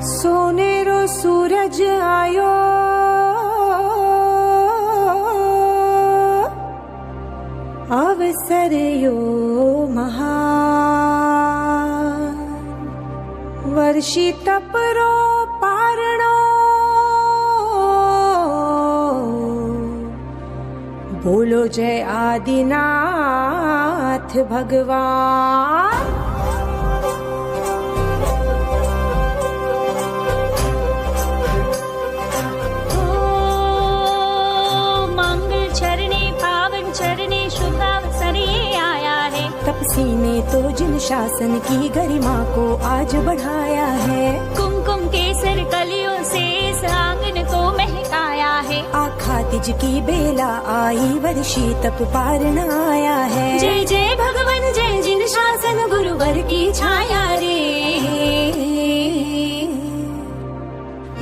सोनेरो सूरज आयो अवसर यो महान वर्षी तपरो पारणो बोलो जय आदिनाथ भगवान। तपसी ने तो जिन शासन की गरिमा को आज बढ़ाया है, कुमकुम केसर कलियों से इस आंगन को महकाया है। आखा तिज की बेला आई वर्षी तप पारण आया है। जय जय भगवान जय जिन शासन गुरुवर की छाया रे,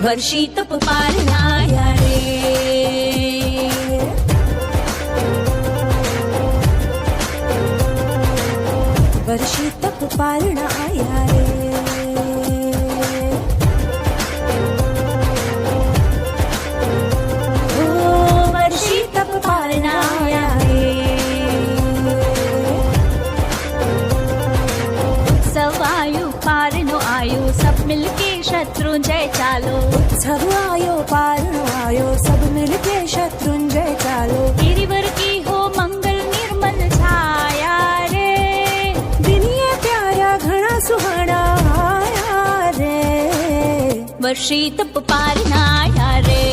वर्षी तप पारण आया रे। वर्षी तप पारण आया रे। ओ वर्षी तप पारण आया रे। उत्सव आयु पारणो आयु सब मिलके शत्रुंजय चालो। उत्सव आयो पारणो आयो सब मिलके शत्रुंजय चालो। गिरिवर की हो मंगल निर्मल छाया रे, सुहाना आया रे। वर्षी तप पारण आया रे।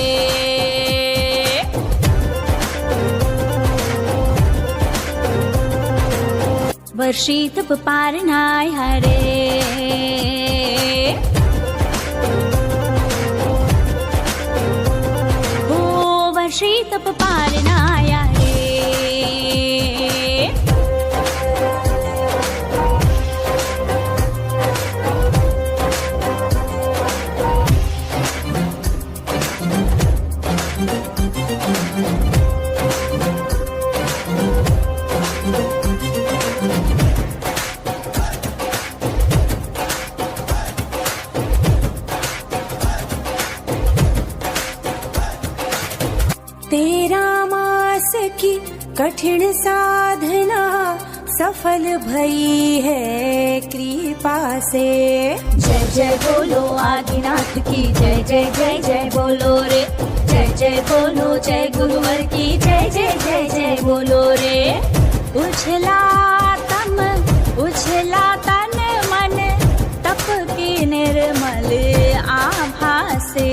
वर्षी तप पारण आया रे। ओ वर्षी तप पारण आया रे। तेरा मास की कठिन साधना सफल भई है कृपा से। जय जय बोलो आदिनाथ की जय जय जय जय बोलो रे। जय जय बोलो जय गुरुवर की जय जय जय जय बोलो रे। उछला तन मन तप की निर्मल आभा से।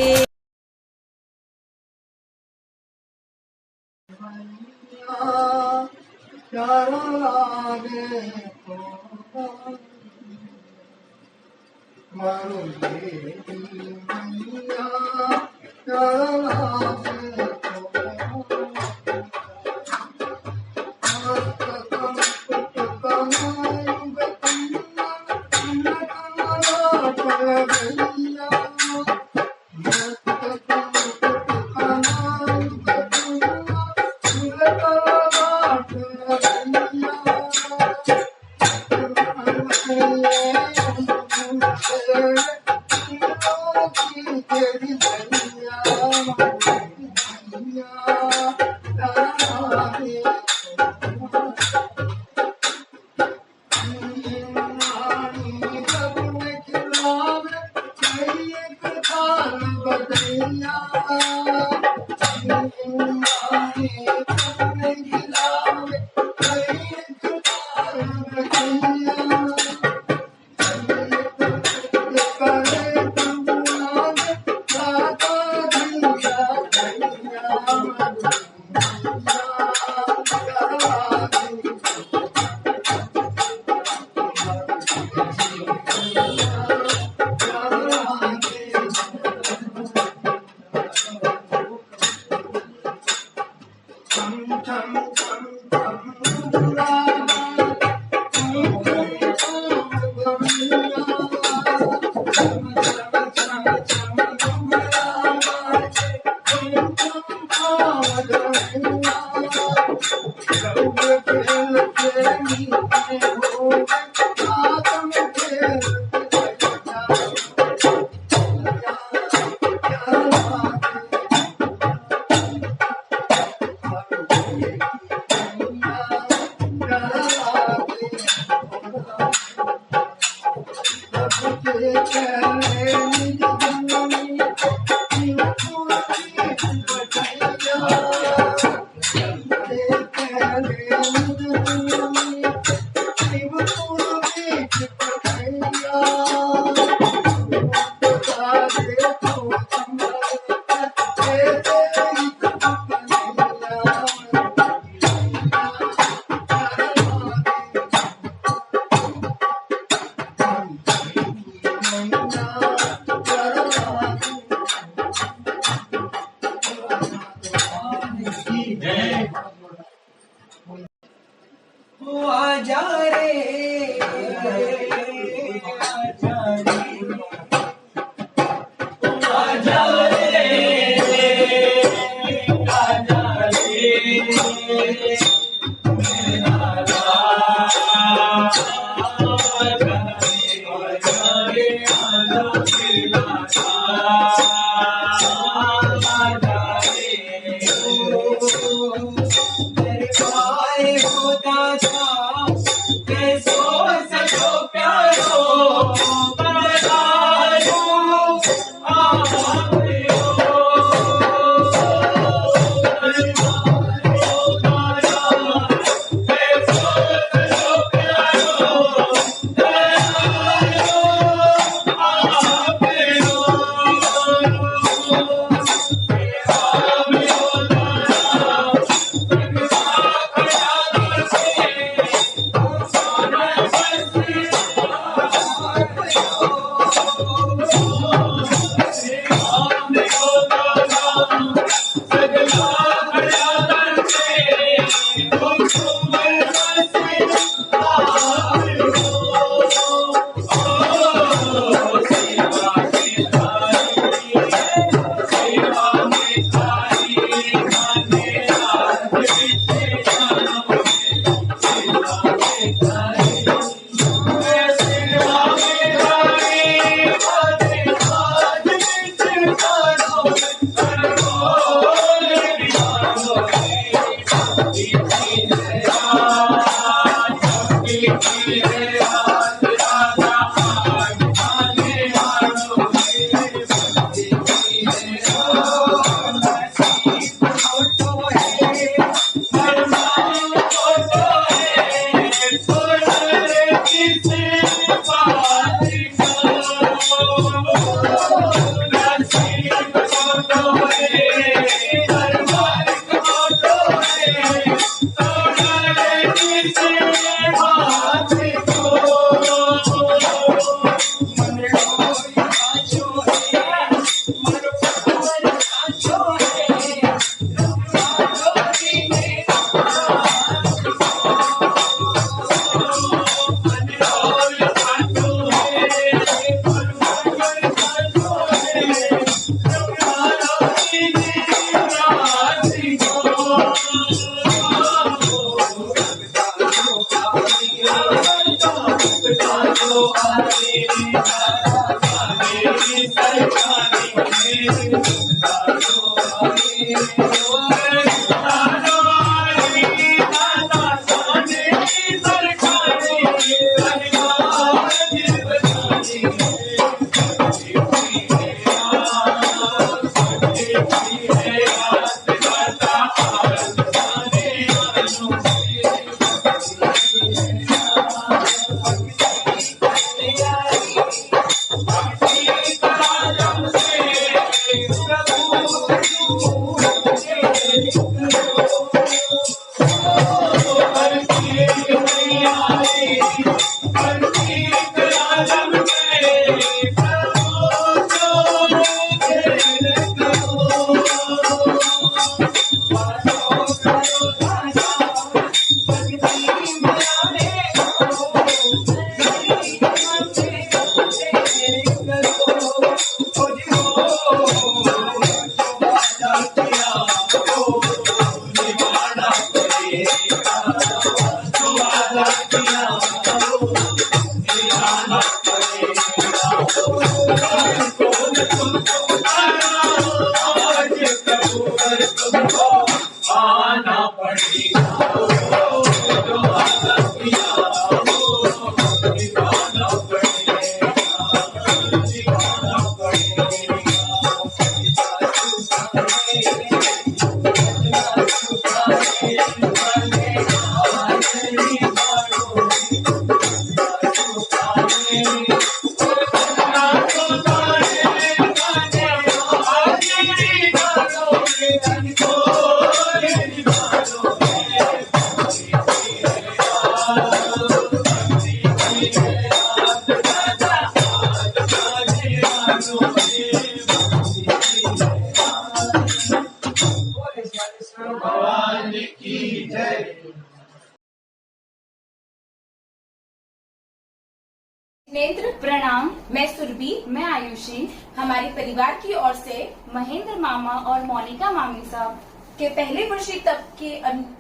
नेत्र प्रणाम। मैं सुरभि, मैं आयुषी। हमारे परिवार की ओर से महेंद्र मामा और मोनिका मामी साहब के पहले वर्षीय तप के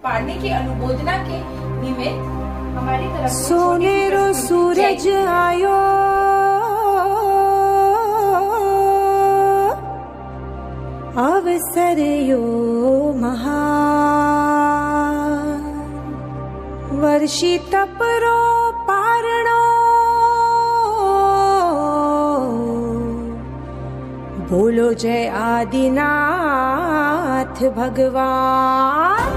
पाढ़ने की अनुमोदना के निमित्त हमारी तरफ से सोनेरो सूरज आयो अवसर यो महान वर्षी तपरो पारणो बोलो जय आदिनाथ भगवान।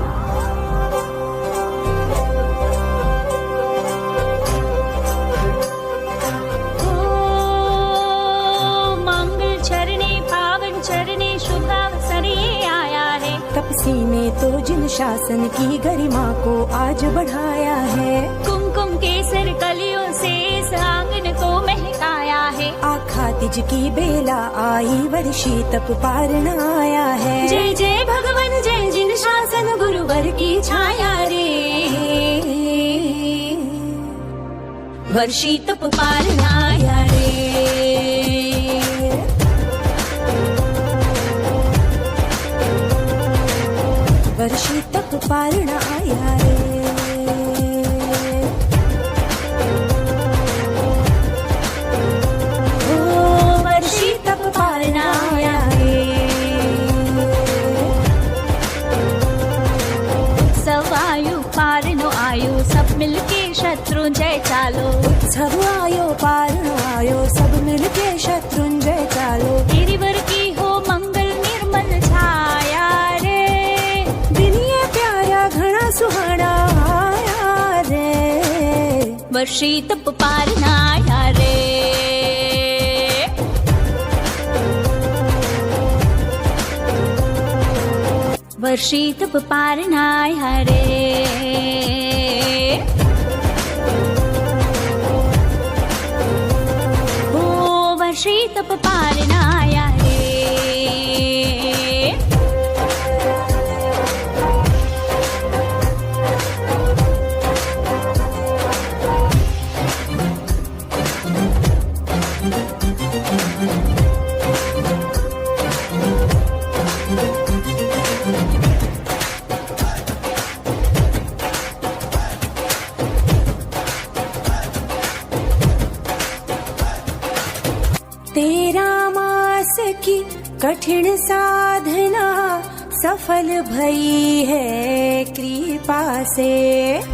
मंगल चरणे पावन चरणे शुभावसर ये आया है। तपसी ने तो जिन शासन की गरिमा को आज बढ़ाया है। कुमकुम केसर कलियों से इस आंगन को महकाया है। आखा तिज की बेला आई वर्षी तप पारण आया है। जय जय भगवान जय जिन शासन गुरुवर की छाया रे। वर्षी तप पारण आया रे। वर्षी तप पारण आया रे। वर्षी तप पारण आया रे। उत्सव आयु पारणो आयु सब मिलके शत्रुंजय चालो। उत्सव आयो पारण आयो सब मिलके शत्रुंजय चालो। गिरिवर की हो मंगल निर्मल छाया रे। दिनिये प्यारा घना सुहाना आया रे। वर्षी तप पारण आया रे। वर्षी तप पारण आया रे। ओ वर्षी तप पारण आया रे। तेरा मास की कठिन साधना सफल भई है कृपा से।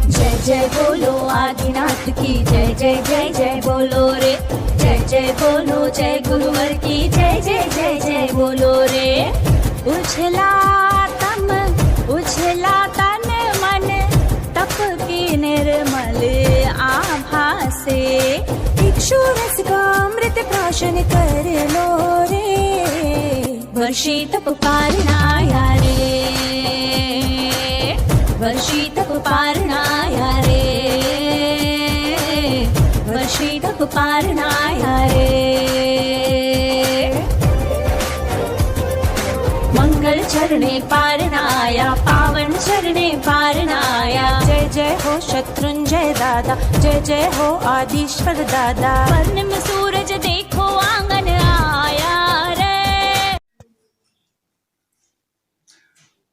जय जय बोलो आदिनाथ की जय जय जय जय बोलो रे। जय जय बोलो जय गुरुवर की जय जय जय जय बोलो रे। उछला तन मन तप की निर्मल आभा से। इक्षुरस का अमृत प्राशन कर लो रे। वर्षी तप पारण आया रे। वर्षी तप पारण आया रे। वर्षी तप पारण आया रे। मंगल चरणे पारण आया पावन चरणे पारण आया। जय जय हो शत्रुंजय दादा जय जय हो आदिश्वर दादा। वर्ण में सूरज देखो आंगन आया रे।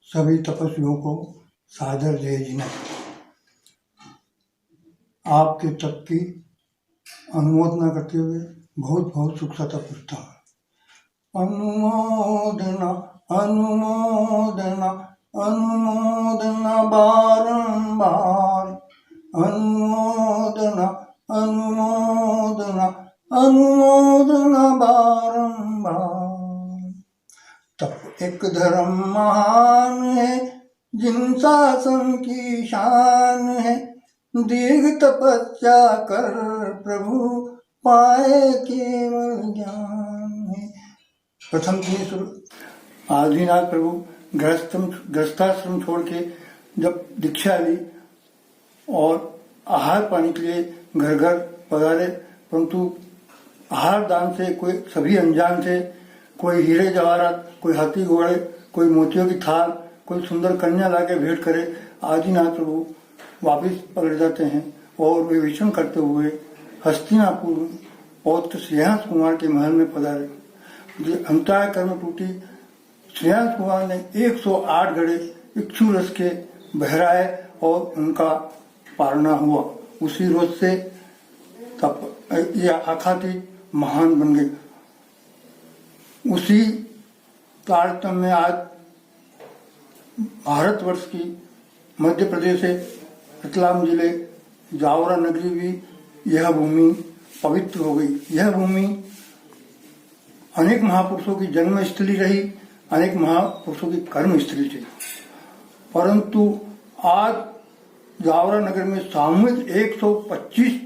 सभी तपस्वियों को सादर जय जिनत। आपके तप की अनुमोदना करते हुए बहुत बहुत सुख सता पूछता है। अनुमोदना अनुमोदना अनुमोदना बारंबार। अनुमोदना अनुमोदना अनुमोदना बारंबार। तप एक धर्म महान है जिन शासन की शान है। दीर्घ तपस्या कर प्रभु पाए केवल ज्ञान है। प्रथम आदिनाथ प्रभु गृहस्थाश्रम छोड़ के जब दीक्षा ली और आहार पाने के लिए घर घर पधारे, परंतु आहार दान से, कोई सभी अनजान से, कोई हीरे जवाहरात, कोई हाथी घोड़े, कोई मोतियों की थाल, कोई सुंदर कन्या लाके भेंट करे, आदिनाथ प्रभु वापिस पलट जाते हैं और वे विचरण करते हुए हस्तिनापुर में पौत्र श्रेयांश कुमार के महल में पधारे। अंतराय कर्म टूटी, श्रेयांश कुमार ने 108 घड़े इक्षु रस के बहराए और उनका पारना हुआ। उसी रोज से तब ये आखातीत महान बन गए। उसी तारतम्य में आज भारतवर्ष की मध्य प्रदेश से रतलाम जिले जावरा नगरी भी यह भूमि पवित्र हो गई। यह भूमि अनेक महापुरुषों की जन्म स्थली रही, अनेक महापुरुषों की कर्म स्थली थी, परंतु आज जावरा नगर में सामूहिक 125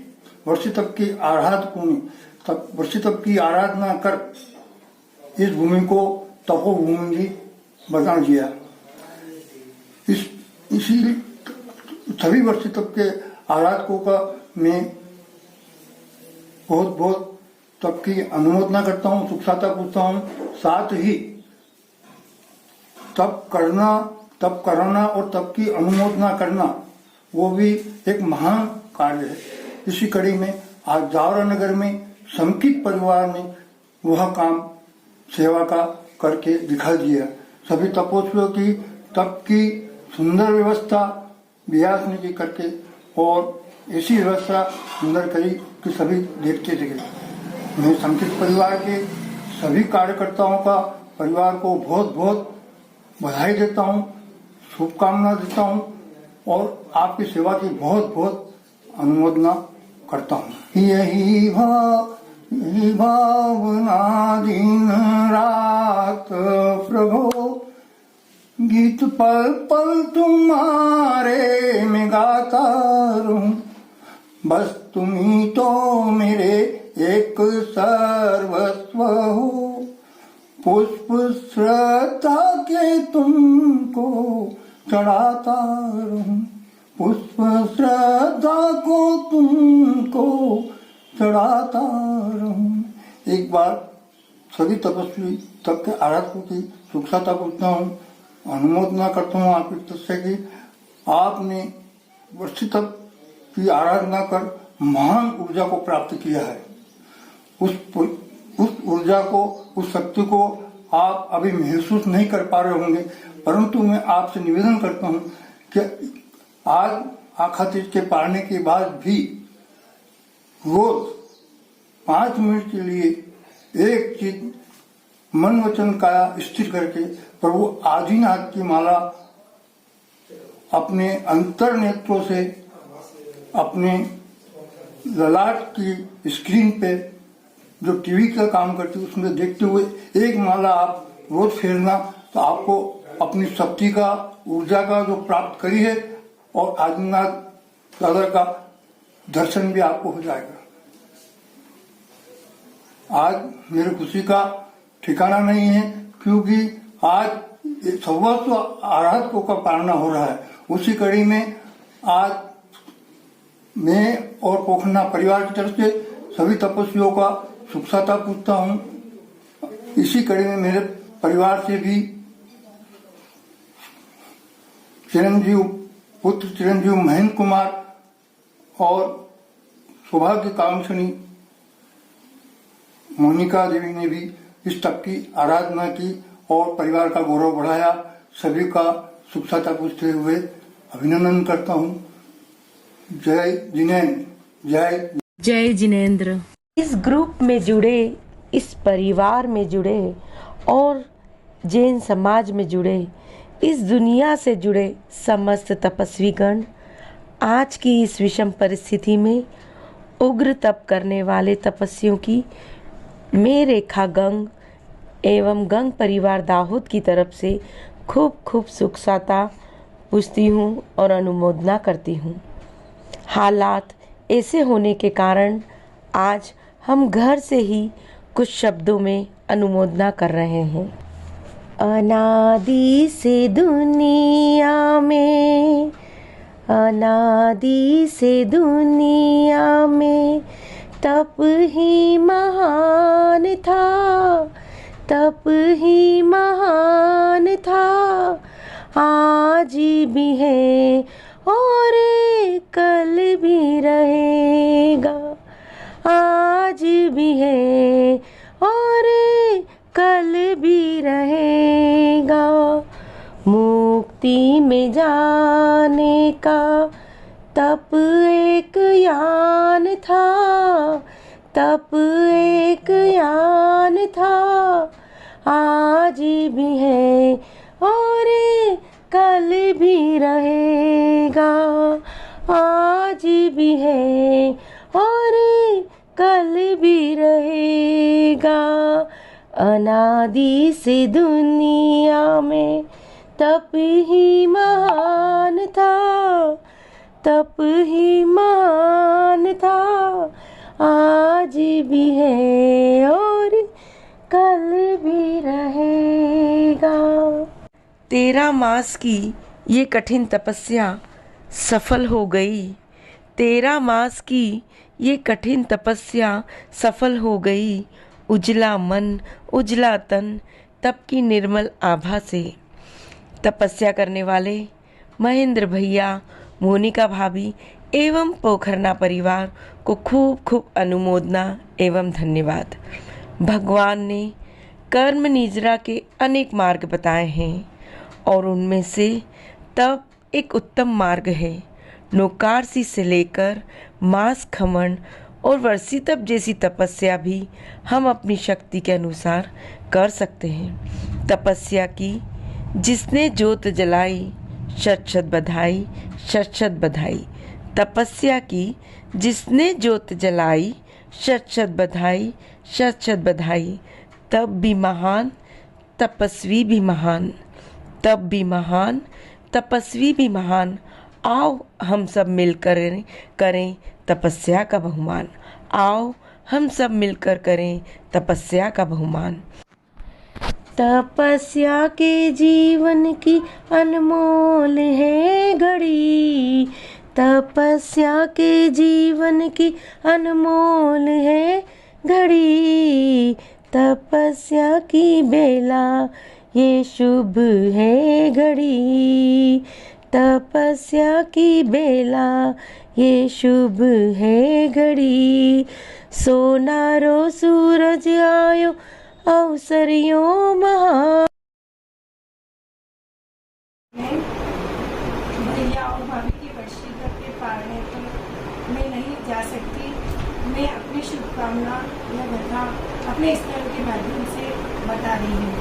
वर्ष तक की आराधना कर इस भूमि को तपोभूमि भी बना दिया। इसी सभी वर्ष तक के आराधकों का मैं बहुत बहुत तब की अनुमोदना करता हूँ, सुख शांति पूछता हूँ। साथ ही तप कराना और तप की अनुमोदना करना वो भी एक महान कार्य है। इसी कड़ी में आज जावरा नगर में समुचित परिवार ने वह काम सेवा का करके दिखा दिया। सभी तपोस्वियों की तप की सुंदर व्यवस्था व्यास ने की करके और ऐसी व्यवस्था सुंदर करी कि सभी देखते थे। मैं समुचित परिवार के सभी कार्यकर्ताओं का परिवार को बहुत बहुत बधाई देता हूँ, शुभकामना देता हूँ और आपकी सेवा की बहुत बहुत अनुमोदना करता हूँ। यही भावना दिन रात प्रभु, गीत पल पल तुम्हारे में गाता रहूं, बस तुम्ही तो मेरे एक सर्वस्व हो। पुष्प श्रद्धा के तुमको चढ़ाता रहूं, पुष्प श्रद्धा को तुमको चढ़ाता रहूं। एक बार सभी तपस्वी तप के आराधकों की सुखता पूछता हूँ, अनुमोदना करता हूँ आपकी तस्वीर की। आपने वर्ष तप की आराधना कर महान ऊर्जा को प्राप्त किया है। उस ऊर्जा को, उस शक्ति को आप अभी महसूस नहीं कर पा रहे होंगे, परंतु मैं आपसे निवेदन करता हूँ कि आज आखातीत के पारने के बाद भी रोज 5 मिनट के लिए एक चीज मन वचन काया स्थिर करके प्रभु आदिनाथ की माला अपने अंतर नेत्रों से अपने ललाट की स्क्रीन पे जो टीवी का काम करती है उसमें देखते हुए एक माला आप रोज फेरना, तो आपको अपनी शक्ति का, ऊर्जा का जो प्राप्त करी है और आदिनाथ दादा का दर्शन भी आपको हो जाएगा। आज मेरी खुशी का ठिकाना नहीं है, क्योंकि आज 125 आराधकों का पालना हो रहा है। उसी कड़ी में आज मैं और पोखना परिवार की तरफ से सभी तपस्वियों का सुख शांति पूछता हूँ। इसी कड़ी में मेरे परिवार से भी पुत्र चिरंजीव महेंद्र कुमार और सौभाग्य कांक्षणी मोनिका देवी ने भी इस तप की आराधना की और परिवार का गौरव बढ़ाया। सभी का सुख शांति पूछते हुए अभिनंदन करता हूँ। जय जिनेंद्र, जय जिनेंद्र। इस ग्रुप में जुड़े, इस परिवार में जुड़े और जैन समाज में जुड़े, इस दुनिया से जुड़े समस्त तपस्वीगण आज की इस विषम परिस्थिति में उग्र तप करने वाले तपस्वियों की मैं रेखा गंग एवं गंग परिवार दाहोद की तरफ से खूब खूब सुख शांति पूछती हूँ और अनुमोदना करती हूँ। हालात ऐसे होने के कारण आज हम घर से ही कुछ शब्दों में अनुमोदना कर रहे हैं। अनादि से दुनिया में, अनादि से दुनिया में तप ही महान था, तप ही महान था, आज भी है और कल भी रहेगा, आज भी है और कल भी रहेगा। मुक्ति में जाने का तप एक यान था, तप एक यान था, आज भी है और कल भी रहेगा, आज भी है और कल भी रहेगा। अनादि से दुनिया में तप ही महान था, तप ही महान था, आज भी है और कल भी रहेगा। 13 मास की ये कठिन तपस्या सफल हो गई, 13 मास की ये कठिन तपस्या सफल हो गई। उजला मन, उजला तन, तप की निर्मल आभा से तपस्या करने वाले महेंद्र भैया, मोनिका भाभी एवं पोखरना परिवार को खूब खूब अनुमोदना एवं धन्यवाद। भगवान ने कर्म निजरा के अनेक मार्ग बताए हैं और उनमें से तप एक उत्तम मार्ग है। नोकारसी से लेकर मास खमन और वर्षी तप जैसी तपस्या भी हम अपनी शक्ति के अनुसार कर सकते हैं। तपस्या की जिसने ज्योत जलाई, शत शत बधाई, शत शत बधाई। तपस्या की जिसने ज्योत जलाई, शत शत बधाई, शत शत बधाई। तप भी महान, तपस्वी भी महान, तप भी महान, तपस्वी भी महान। आओ हम सब मिलकर करें तपस्या का बहुमान, आओ हम सब मिलकर करें तपस्या का बहुमान। तपस्या के जीवन की अनमोल है घड़ी, तपस्या के जीवन की अनमोल है घड़ी। तपस्या की बेला ये शुभ है घड़ी, तपस्या की बेला ये शुभ है घड़ी। सोनारो सूरज आयो अवसरियो महा। भैया और भाभी की वर्षी तक के पारने तो मैं नहीं जा सकती। मैं अपनी शुभकामना या व्यथा अपने स्तर के माध्यम से बता रही हूँ।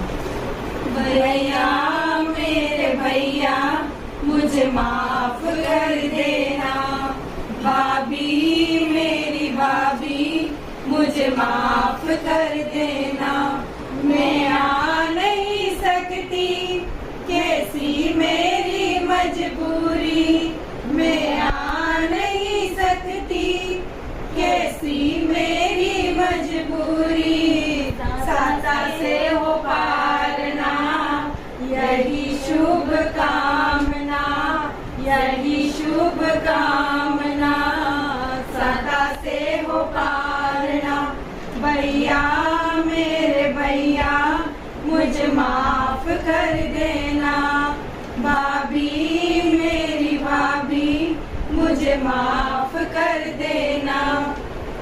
भैया मेरे भैया मुझे माफ कर देना, भाभी मेरी भाभी मुझे माफ कर देना। मैं आ नहीं सकती, कैसी मेरी मजबूरी। मैं आ नहीं सकती, कैसी मेरी मजबूरी। साता से हो पारना यही शुभ कामना, यही शुभ कामना। सदा से हो पारना। भैया मेरे भैया मुझे माफ कर देना, भाभी मेरी भाभी मुझे माफ कर देना।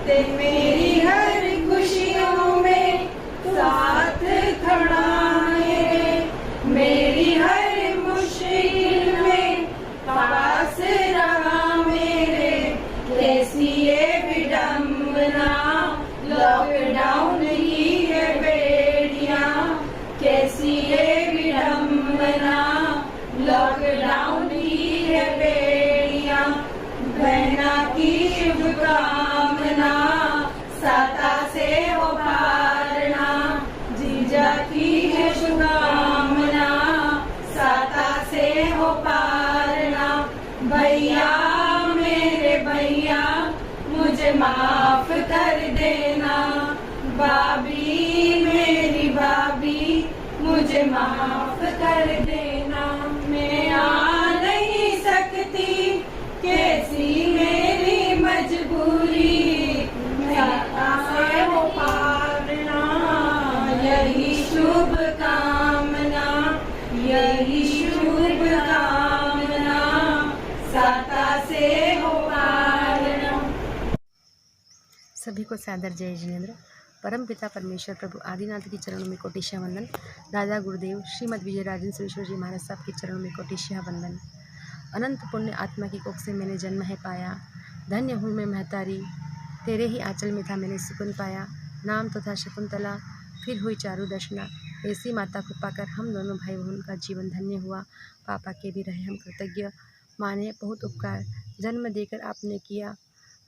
ते मेरी हर खुशियों में साथ खड़ा है, मेरी हर मुश्किल में पास रहा मेरे। कैसी ये विडंबना, लॉकडाउन ही है बेड़ियां। कैसी ये विडंबना, लॉकडाउन ही है बेड़ियां। बहना की शुभकामना साता से हो पारना, जीजा की है शुभकामना साता से हो पारना। भैया मेरे भैया मुझे माफ कर देना, भाभी मेरी भाभी मुझे माफ कर देना। मैं आ नहीं सकती, कैसी मेरी मजबूरी। मैं शुभ कामना, यही शुभ कामना, साता से हो पालना। सभी को सादर जय जिनेन्द्र। परम पिता परमेश्वर प्रभु आदिनाथ के चरणों में कोटिशा वंदन। दादा गुरुदेव श्रीमद विजय राजेंद्र सुरेश्वर जी महाराज साहब के चरणों में कोटिशा वंदन। अनंत पुण्य आत्मा की कोख से मैंने जन्म है पाया, धन्य हूँ मैं महतारी, तेरे ही आंचल में था मैंने सुकून पाया। नाम तो था शकुंतला, फिर हुई चारू दर्शना, ऐसी माता को पाकर हम दोनों भाई बहन का जीवन धन्य हुआ। पापा के भी रहे हम कृतज्ञ, माने बहुत उपकार, जन्म देकर आपने किया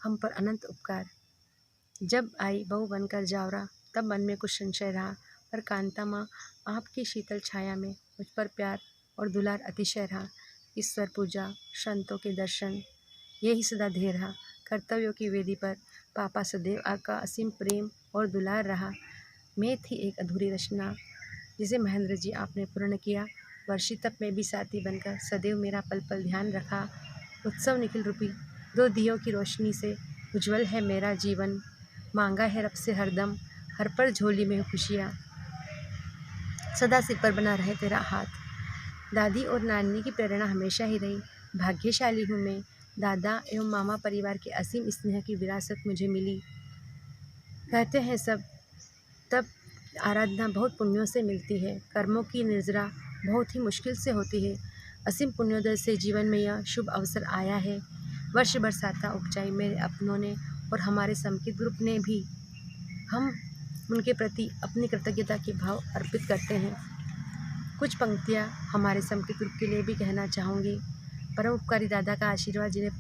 हम पर अनंत उपकार। जब आई बहू बनकर जावरा, तब मन में कुछ संशय रहा, पर कांता माँ आपकी शीतल छाया में मुझ पर प्यार और दुलार अतिशय रहा। ईश्वर पूजा, संतों के दर्शन, यही सदा ध्येय रहा। कर्तव्यों की वेदी पर पापा सदैव आपका असीम प्रेम और दुलार रहा। मैं थी एक अधूरी रचना, जिसे महेंद्र जी आपने पूर्ण किया। वर्षी तप में भी साथी बनकर सदैव मेरा पल पल ध्यान रखा। उत्सव निखिल रूपी 2 दियों की रोशनी से उज्जवल है मेरा जीवन। मांगा है रब से हरदम, हर पर झोली में खुशियाँ, सदा सिर पर बना रहे तेरा हाथ। दादी और नानी की प्रेरणा हमेशा ही रही। भाग्यशाली हूँ मैं, दादा एवं मामा परिवार के असीम स्नेह की विरासत मुझे मिली। कहते हैं सब, तब आराधना बहुत पुण्यों से मिलती है, कर्मों की निर्जरा बहुत ही मुश्किल से होती है। असीम पुण्योदय से जीवन में यह शुभ अवसर आया है। वर्ष बरसाता उपजाई मेरे अपनों ने और हमारे समकित ग्रुप ने भी। हम उनके प्रति अपनी कृतज्ञता के भाव अर्पित करते हैं। कुछ पंक्तियाँ हमारे समकित ग्रुप के लिए भी कहना चाहूँगी। परम उपकारी दादा का आशीर्वाद जिन्हें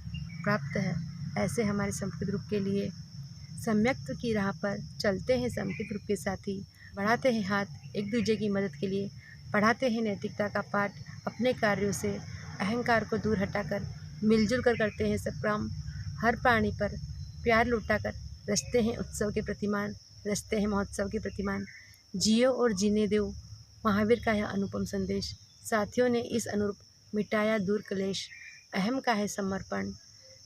प्राप्त है, ऐसे हमारे समकित ग्रुप के लिए। सम्यक्त की राह पर चलते हैं समकित ग्रुप के साथी, बढ़ाते हैं हाथ एक दूसरे की मदद के लिए, पढ़ाते हैं नैतिकता का पाठ, अपने कार्यों से अहंकार को दूर हटाकर मिलजुल कर करते हैं सब काम। हर प्राणी पर प्यार लुटाकर रचते हैं उत्सव के प्रतिमान, रचते हैं महोत्सव के प्रतिमान। जियो और जीने दो, महावीर का यह अनुपम संदेश। साथियों ने इस अनुरूप मिटाया दूर क्लेश। अहम का है समर्पण,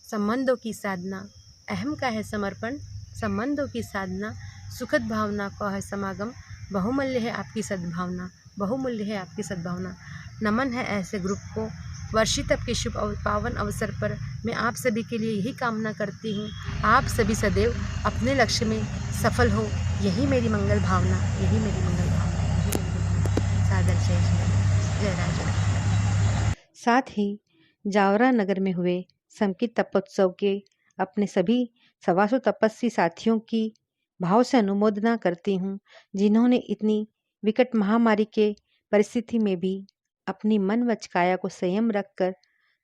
संबंधों की साधना। अहम का है समर्पण, संबंधों की साधना। सुखद भावना का है समागम, बहुमूल्य है आपकी सद्भावना, बहुमूल्य है आपकी सद्भावना। नमन है ऐसे ग्रुप को। वर्षी तप के शुभ पावन अवसर पर मैं आप सभी के लिए यही कामना करती हूँ, आप सभी सदैव अपने लक्ष्य में सफल हो। यही मेरी मंगल भावना, यही मेरी मंगल भावना, यही मेरी मंगल। सादर जय राजा। साथ ही जावरा नगर में हुए समकित तपोत्सव के अपने सभी 125 तपस्वी साथियों की भाव से अनुमोदना करती हूँ, जिन्होंने इतनी विकट महामारी के परिस्थिति में भी अपनी मन वच काया को संयम रखकर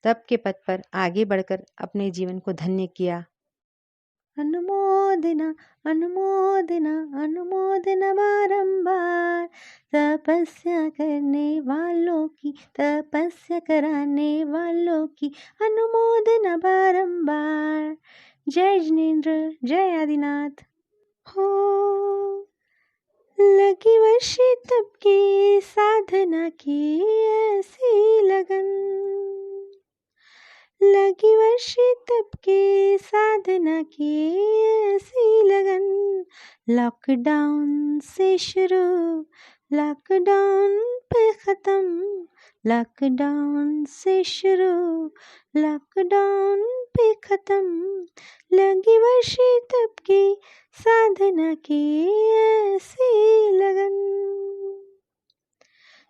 तप के पथ पर आगे बढ़कर अपने जीवन को धन्य किया। अनुमोदना अनुमोदना अनुमोदना बारंबार, तपस्या करने वालों की, तपस्या कराने वालों की अनुमोदना बारंबार। जय जिनेन्द्र, जय आदिनाथ। हो लगी वर्षी तब की साधना की ऐसी लगन, लगी वर्षी तब की साधना की ऐसी लगन। लॉकडाउन से शुरू, लॉकडाउन पे ख़त्म, लॉकडाउन से शुरू, लॉकडाउन पे ख़त्म। लगी वर्षी तब की साधना की ऐसी लगन।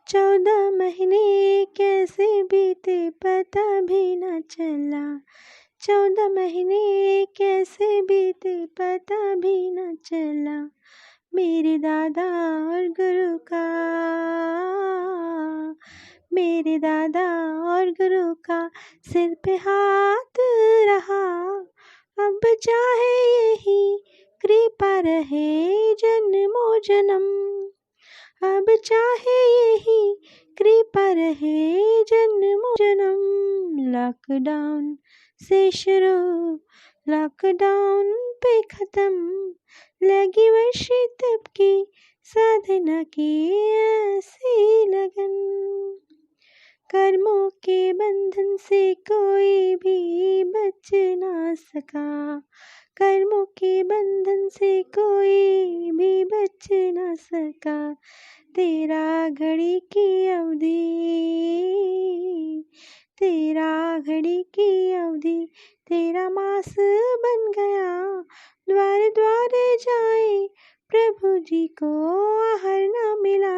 14 महीने कैसे बीते पता भी न चला, 14 महीने कैसे बीते पता भी न चला। मेरे दादा और गुरु का, मेरे दादा और गुरु का सिर पे हाथ रहा। अब चाहे यही कृपा रहे जन्मों जन्म, अब चाहे यही कृपा रहे जन्मों जन्म। लॉकडाउन से शुरू, लॉकडाउन पे ख़त्म। लगी वर्षी तब की साधना की ऐसी लगन। कर्मों के बंधन से कोई भी बच ना सका, कर्मों के बंधन से कोई भी बच न सका। तेरा घड़ी की अवधि, तेरा घड़ी की अवधि, तेरा मास बन गया। द्वार द्वार जाए प्रभु जी को आहार न मिला।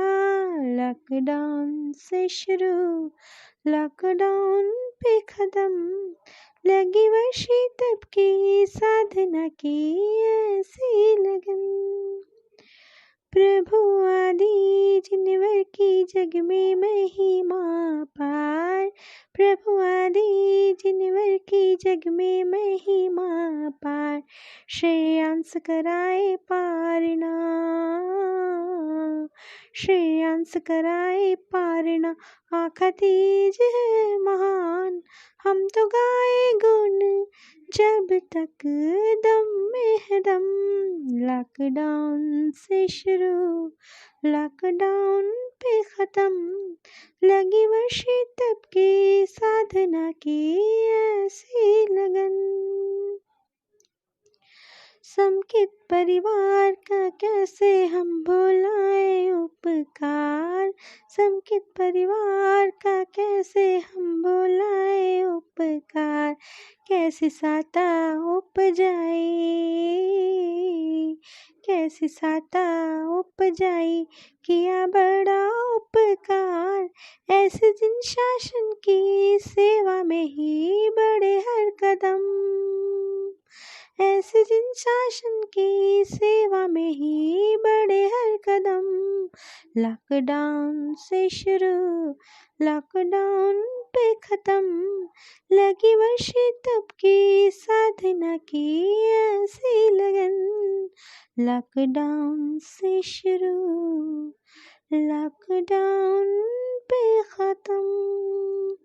लॉकडाउन से शुरू, लॉकडाउन पे खत्म, लगी वर्षी तब की साधना की ऐसी लगन। प्रभु आदि जिनवर की जग में महिमा पार, प्रभु आदि जिनवर की जग में महिमा पार। श्रेयांस कराए पारना, श्रेयांस कराए पारना। आखा तीज है महान, हम तो गाए गुण जब तक दम में है दम। लॉकडाउन से शुरू, लॉकडाउन पे खत्म, लगी वर्षी तब की साधना की ऐसी लगन। समकित परिवार का कैसे हम भुलाएं उपकार, समकित परिवार का कैसे हम भुलाएं उपकार। कैसे साता उपजाए, कैसे साता उपजाई, किया बड़ा उपकार। ऐसे दिन शासन की सेवा में ही बढ़े हर कदम, ऐसे दिन शासन की सेवा में ही बढ़े हर कदम। लॉकडाउन से शुरू, लॉकडाउन पे खत्म, लगी वर्षी तब की साधना की ऐसी लगन। लॉकडाउन से शुरू, लॉकडाउन पे खत्म।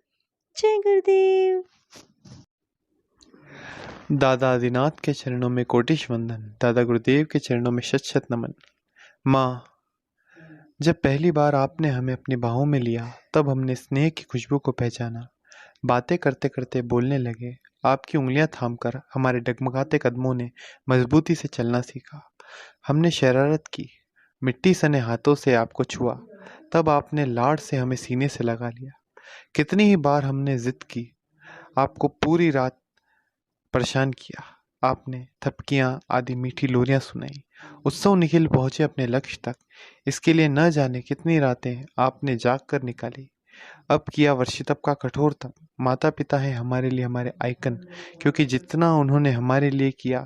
जय गुरुदेव। दादा आदिनाथ के चरणों में कोटिश वंदन, दादा गुरुदेव के चरणों में शत शत नमन। माँ, जब पहली बार आपने हमें अपनी बाहों में लिया तब हमने स्नेह की खुशबू को पहचाना। बातें करते करते बोलने लगे। आपकी उंगलियां थामकर हमारे डगमगाते कदमों ने मजबूती से चलना सीखा। हमने शरारत की, मिट्टी सने हाथों से आपको छुआ, तब आपने लाड़ से हमें सीने से लगा लिया। कितनी ही बार हमने जिद की, आपको पूरी रात परेशान किया। आपने थपकियाँ आदि मीठी लोरियां सुनाई। उत्सव निखिल पहुंचे अपने लक्ष्य तक। इसके लिए न जाने कितनी रातें आपने जाग कर निकाली। अब किया वर्षितप का कठोर तप। माता पिता है हमारे लिए हमारे आइकन, क्योंकि जितना उन्होंने हमारे लिए किया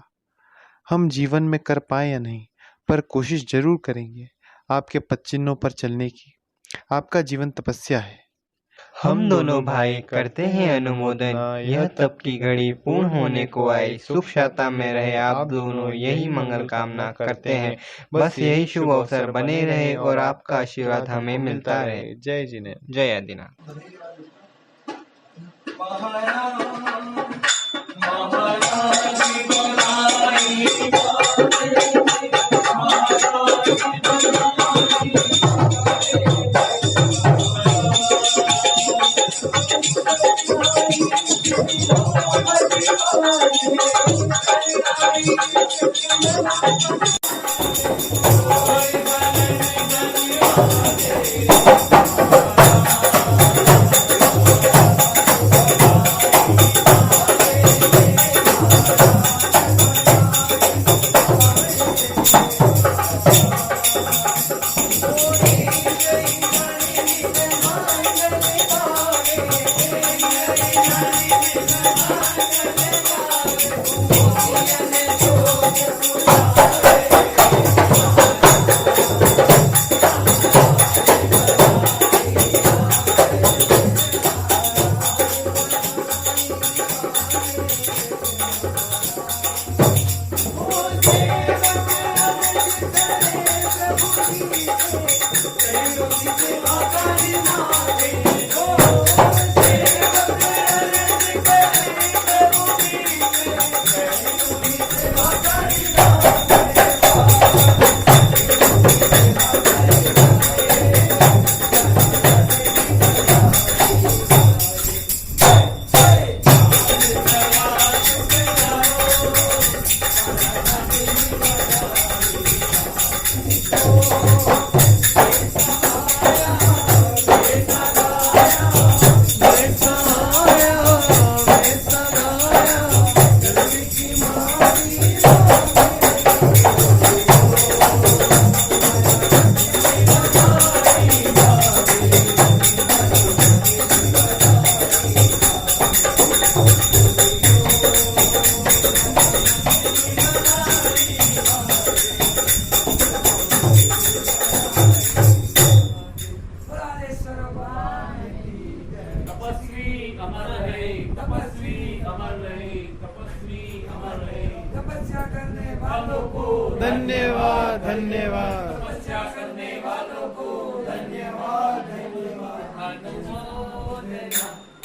हम जीवन में कर पाए या नहीं, पर कोशिश जरूर करेंगे आपके पद चिन्हों पर चलने की। आपका जीवन तपस्या है। हम दोनों भाई करते हैं अनुमोदन, यह तप की घड़ी पूर्ण होने को आई। सुख शांता में रहे आप दोनों, यही मंगल कामना करते हैं। बस यही शुभ अवसर बने रहे और आपका आशीर्वाद हमें मिलता रहे। जय जिने, जय आदिनाथ।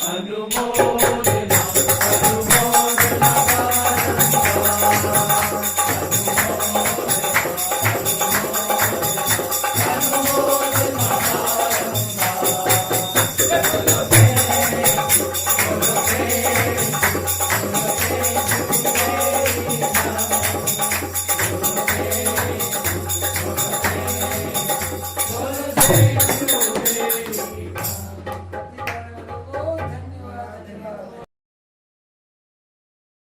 जय